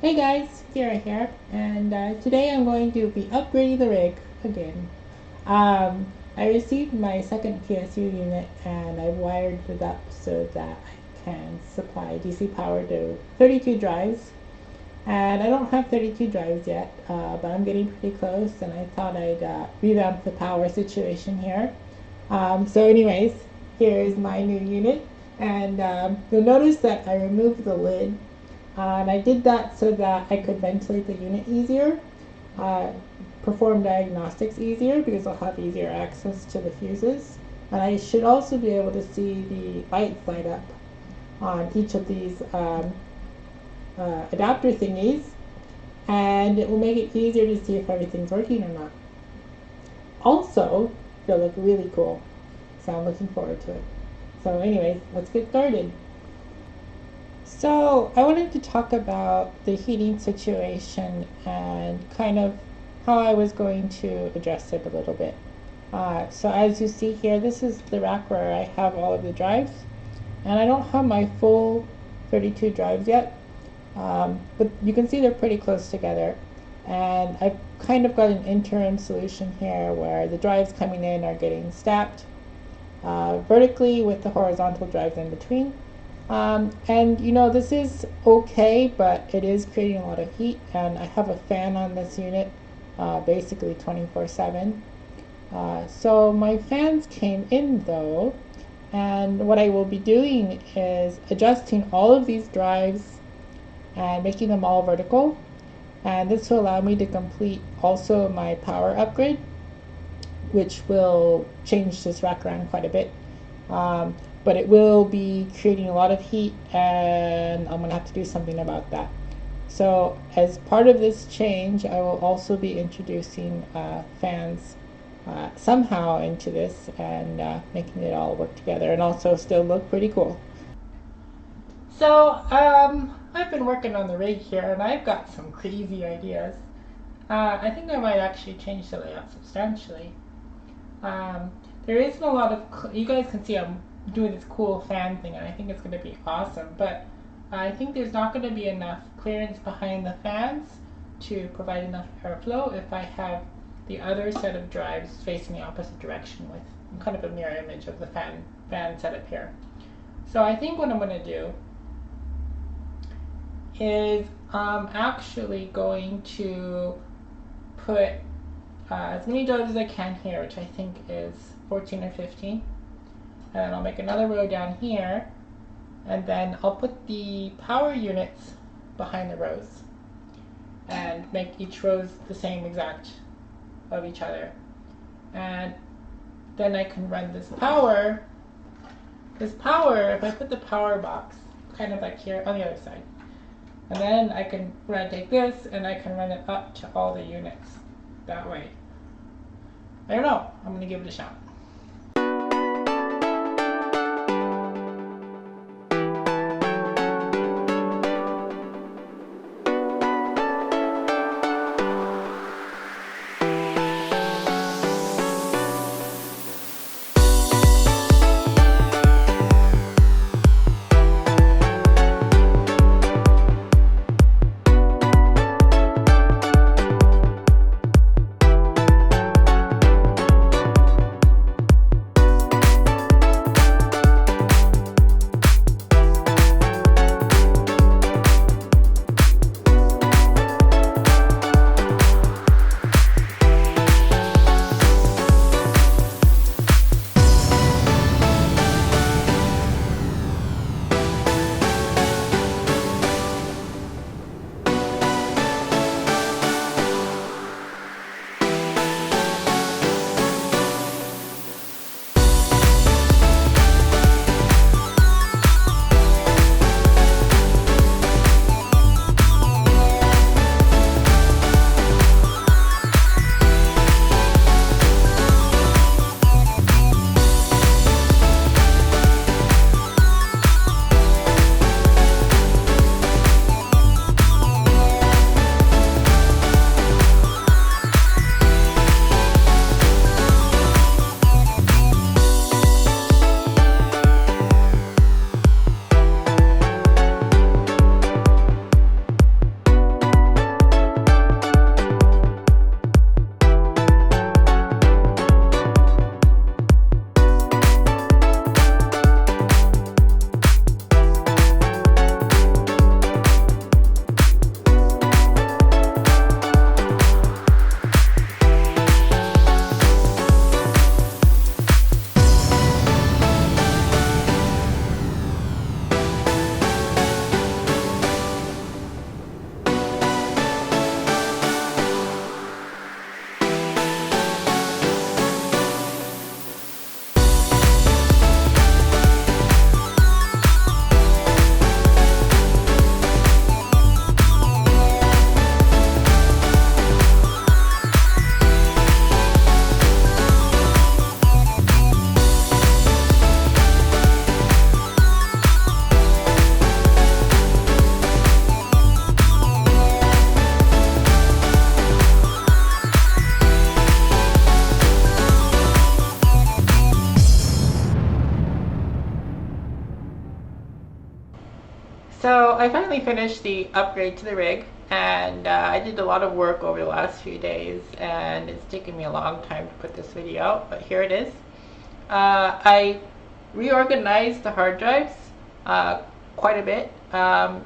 Hey guys, Kira here, and today I'm going to be upgrading the rig again. I received my second PSU unit and I've wired it up so that I can supply DC power to 32 drives. And I don't have 32 drives yet, but I'm getting pretty close and I thought I'd revamp the power situation here. So anyways, here's my new unit, and you'll notice that I removed the lid, and I did that so that I could ventilate the unit easier, uh, perform diagnostics easier because I'll have easier access to the fuses, and I should also be able to see the lights light up on each of these adapter thingies, and it will make it easier to see if everything's working or not. Also, it'll look really cool, so I'm looking forward to it. So anyways, let's get started. So I wanted to talk about the heating situation and kind of how I was going to address it a little bit. So as you see here, this is the rack where I have all of the drives, and I don't have my full 32 drives yet, but you can see they're pretty close together. And I've kind of got an interim solution here where the drives coming in are getting stacked vertically with the horizontal drives in between. And you know, this is okay, but it is creating a lot of heat, and I have a fan on this unit basically 24/7. So my fans came in though, and what I will be doing is adjusting all of these drives and making them all vertical, and this will allow me to complete also my power upgrade, which will change this rack around quite a bit. But it will be creating a lot of heat, and I'm going to have to do something about that. So as part of this change, I will also be introducing fans somehow into this, and making it all work together and also still look pretty cool. So I've been working on the rig here, and I've got some crazy ideas. I think I might actually change the layout substantially. There isn't a lot of, you guys can see I'm doing this cool fan thing, and I think it's going to be awesome, but I think there's not going to be enough clearance behind the fans to provide enough airflow if I have the other set of drives facing the opposite direction with kind of a mirror image of the fan setup here. So I think what I'm going to do is I'm actually going to put as many drives as I can here, which I think is 14 or 15. And then I'll make another row down here, and then I'll put the power units behind the rows and make each rows the same exact of each other. And then I can run this power, if I put the power box kind of like here on the other side, and then I can take this and I can run it up to all the units that way. I don't know, I'm going to give it a shot. I finally finished the upgrade to the rig, and I did a lot of work over the last few days, and it's taken me a long time to put this video out, but here it is. I reorganized the hard drives quite a bit.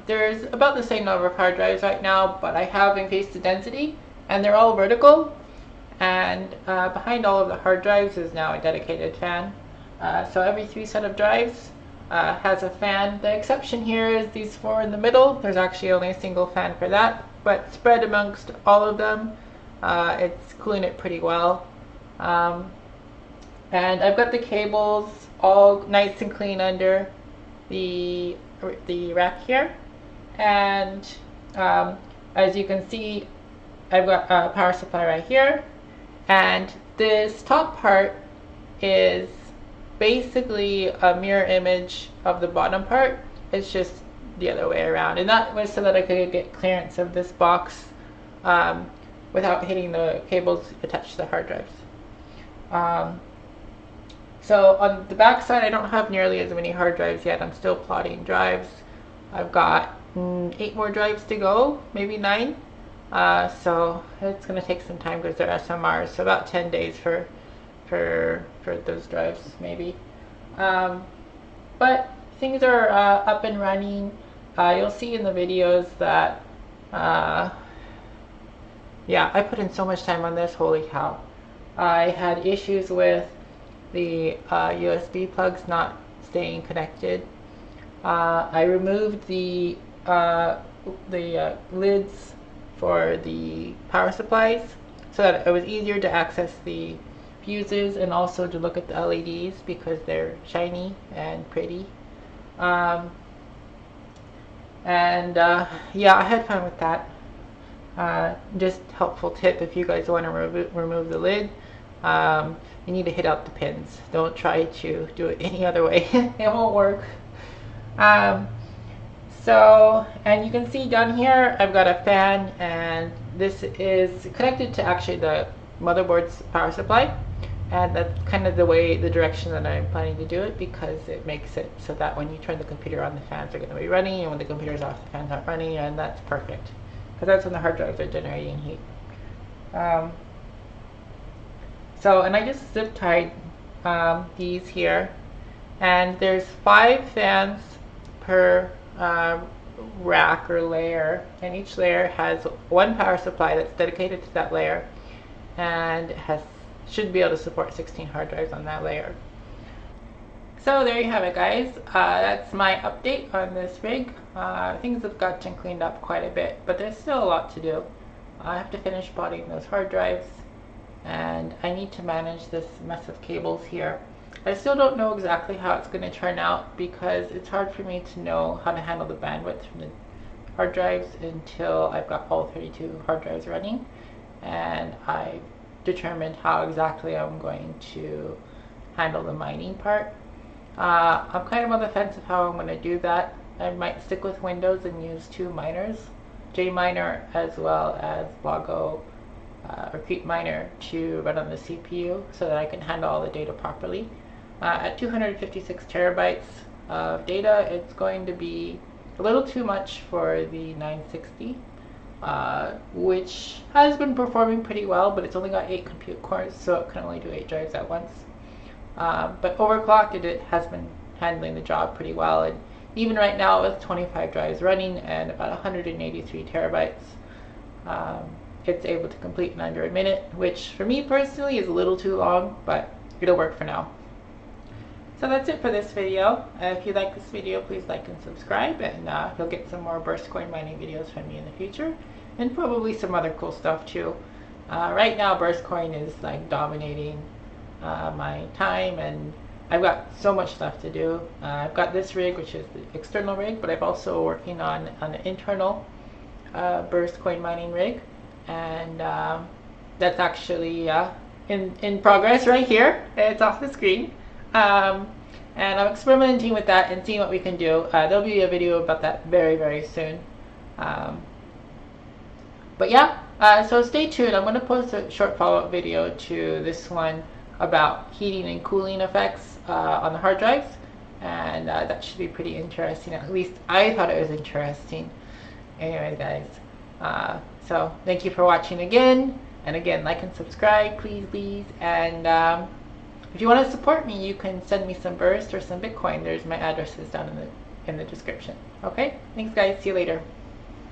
There's about the same number of hard drives right now, but I have increased the density, and they're all vertical, and behind all of the hard drives is now a dedicated fan. So every 3 set of drives has a fan. The exception here is these 4 in the middle. There's actually only a single fan for that, but spread amongst all of them, it's cooling it pretty well. And I've got the cables all nice and clean under the rack here, and as you can see, I've got a power supply right here, and this top part is basically a mirror image of the bottom part. It's just the other way around, and that was so that I could get clearance of this box without hitting the cables attached to the hard drives. So on the back side, I don't have nearly as many hard drives yet. I'm still plotting drives. I've got 8 more drives to go, maybe 9. So it's going to take some time because they're SMRs, so about 10 days for those drives maybe. But things are up and running. You'll see in the videos that yeah, I put in so much time on this, holy cow. I had issues with the USB plugs not staying connected. I removed the lids for the power supplies so that it was easier to access the fuses and also to look at the LEDs because they're shiny and pretty. Yeah, I had fun with that. Just helpful tip if you guys want to remove the lid. You need to hit out the pins. Don't try to do it any other way. It won't work. So, and you can see down here I've got a fan, and this is connected to actually the motherboard's power supply, and that's kind of the direction that I'm planning to do it, because it makes it so that when you turn the computer on, the fans are going to be running, and when the computer's off, the fans aren't running, and that's perfect because that's when the hard drives are generating heat. So, and I just zip tied these here, and there's 5 fans per rack or layer, and each layer has 1 power supply that's dedicated to that layer, and should be able to support 16 hard drives on that layer. So there you have it, guys. That's my update on this rig. Things have gotten cleaned up quite a bit, but there's still a lot to do. I have to finish botting those hard drives, and I need to manage this mess of cables here. I still don't know exactly how it's going to turn out because it's hard for me to know how to handle the bandwidth from the hard drives until I've got all 32 hard drives running, and I've determined how exactly I'm going to handle the mining part. I'm kind of on the fence of how I'm going to do that. I might stick with Windows and use 2 miners, JMiner as well as Logo Repeat Miner, to run on the CPU so that I can handle all the data properly. At 256 terabytes of data, it's going to be a little too much for the 960, which has been performing pretty well, but it's only got 8 compute cores, so it can only do 8 drives at once. But overclocked, it has been handling the job pretty well, and even right now with 25 drives running and about 183 terabytes, it's able to complete in under a minute, which for me personally is a little too long, but it'll work for now. So that's it for this video. If you like this video, please like and subscribe, and you'll get some more burst coin mining videos from me in the future, and probably some other cool stuff too. Right now burst coin is like dominating my time, and I've got so much stuff to do. I've got this rig, which is the external rig, but I'm also working on an internal burst coin mining rig, and that's actually in progress right here. It's off the screen. And I'm experimenting with that and seeing what we can do. There'll be a video about that very, very soon. But yeah, so stay tuned. I'm going to post a short follow-up video to this one about heating and cooling effects on the hard drives. and that should be pretty interesting. At least I thought it was interesting. Anyways, guys, so thank you for watching again, and again, like and subscribe, please, and if you want to support me, you can send me some burst or some Bitcoin. There's my addresses down in the description. Okay, thanks guys, see you later.